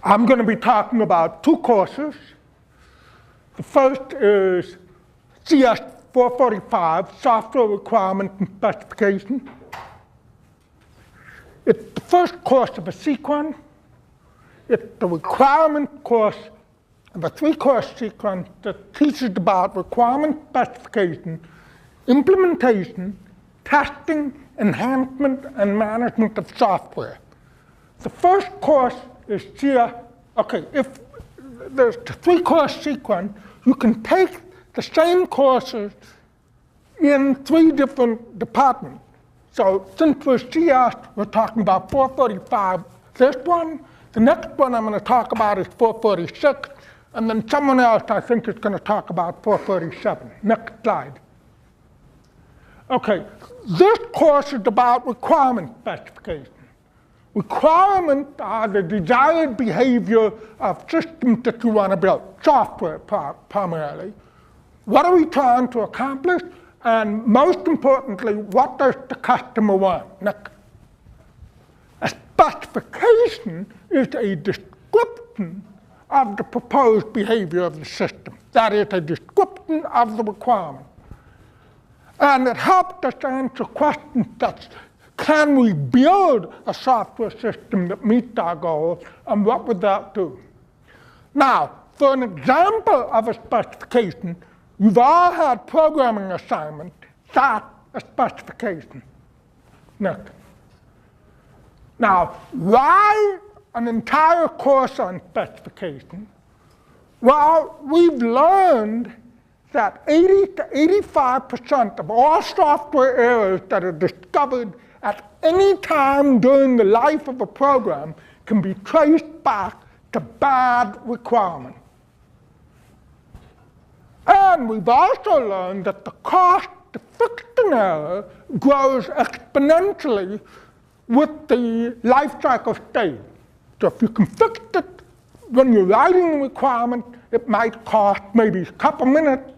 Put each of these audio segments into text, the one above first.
I'm going to be talking about two courses. The first is CS 445, Software Requirement and Specification. It's the first course of a sequence. It's the requirement course of a three-course sequence that teaches about requirement specification, implementation, testing, enhancement, and management of software. The first course is CS. Okay, if there's a three-course sequence, you can take the same courses in three different departments. So since we're CS, we're talking about 445, this one. The next one I'm going to talk about is 446. And then someone else, I think, is going to talk about 437. Next slide. Okay, this course is about requirement specification. Requirements are the desired behavior of systems that you want to build, software primarily. What are we trying to accomplish? And most importantly, what does the customer want? Next. A specification is a description of the proposed behavior of the system. That is a description of the requirement. And it helps us answer questions such as, can we build a software system that meets our goals, and what would that do? Now, for an example of a specification, you've all had programming assignments. That's a specification. Next. Now, why an entire course on specification? Well, we've learned that 80 to 85% of all software errors that are discovered at any time during the life of a program can be traced back to bad requirements. And we've also learned that the cost to fix an error grows exponentially with the life cycle stage. So if you can fix it when you're writing the requirement, it might cost maybe a couple minutes.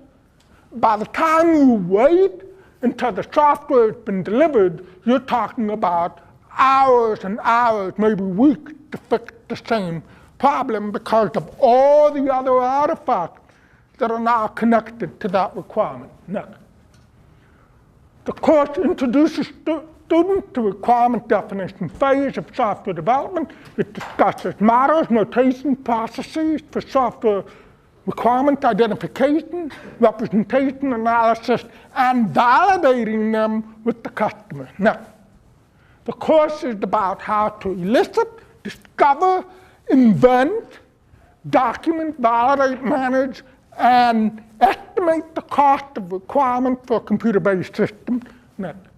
By the time you wait until the software has been delivered, you're talking about hours and hours, maybe weeks, to fix the same problem because of all the other artifacts that are now connected to that requirement. Next. The course introduces students to requirement definition phase of software development. It discusses models, notation, processes for software requirement identification, representation analysis, and validating them with the customer. Now, the course is about how to elicit, discover, invent, document, validate, manage, and estimate the cost of requirement for a computer-based system. Next.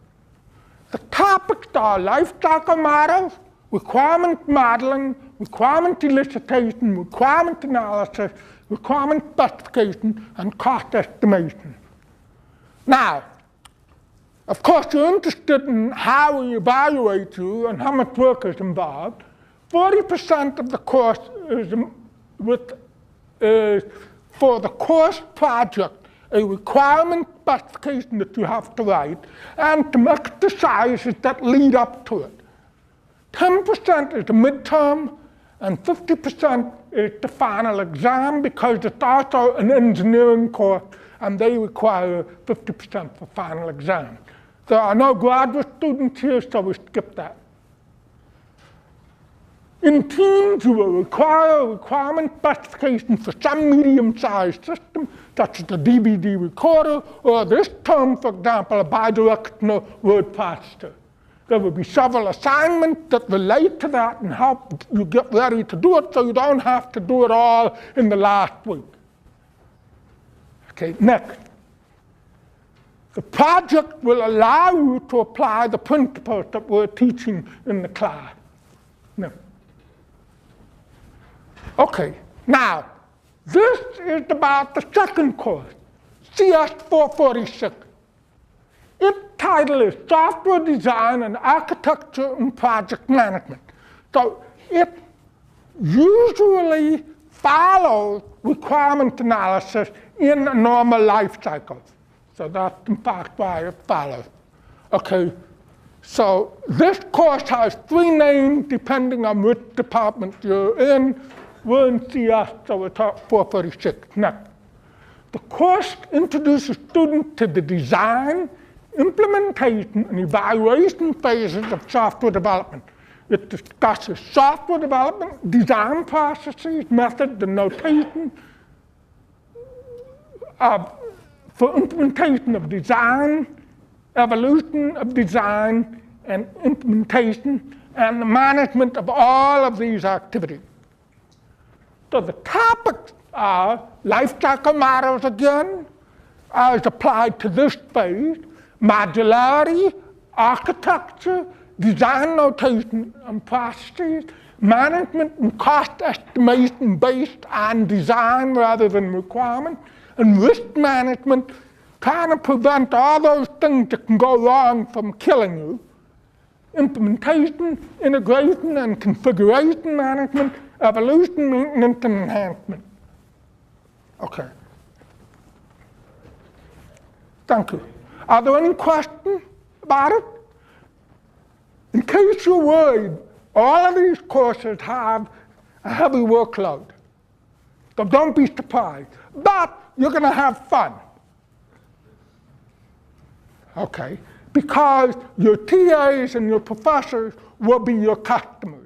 The topics are lifecycle models, requirement modeling, requirement elicitation, requirement analysis, requirement specification, and cost estimation. Now, of course, you're interested in how we evaluate you and how much work is involved. 40% of the course is for the course project, a requirement specification that you have to write, and some exercises that lead up to it. 10% is the midterm, and 50% is the final exam, because it's also an engineering course, and they require 50% for final exam. There are no graduate students here, so we skip that. In teams, you will require a requirement specification for some medium-sized system, such as the DVD recorder, or this term, for example, a bidirectional word processor. There will be several assignments that relate to that and help you get ready to do it, so you don't have to do it all in the last week. Okay, next. The project will allow you to apply the principles that we're teaching in the class. Next. Okay, now, this is about the second course, CS 446. Its title is Software Design and Architecture and Project Management. So it usually follows requirement analysis in a normal life cycle. So that's in fact why it follows. Okay, so this course has 3 names depending on which department you're in. we're in CS, so we're talking 436. Next. The course introduces students to the design, implementation, and evaluation phases of software development. It discusses software development, design processes, methods, and notation for implementation of design, evolution of design, and implementation, and the management of all of these activities. So the topics are life cycle matters again, as applied to this phase, modularity, architecture, design notation and processes, management and cost estimation based on design rather than requirement, and risk management, trying to prevent all those things that can go wrong from killing you, implementation, integration and configuration management, evolution, maintenance, and enhancement. Okay. Thank you. Are there any questions about it? In case you're worried, all of these courses have a heavy workload. So don't be surprised. But you're going to have fun. Okay? Because your TAs and your professors will be your customers.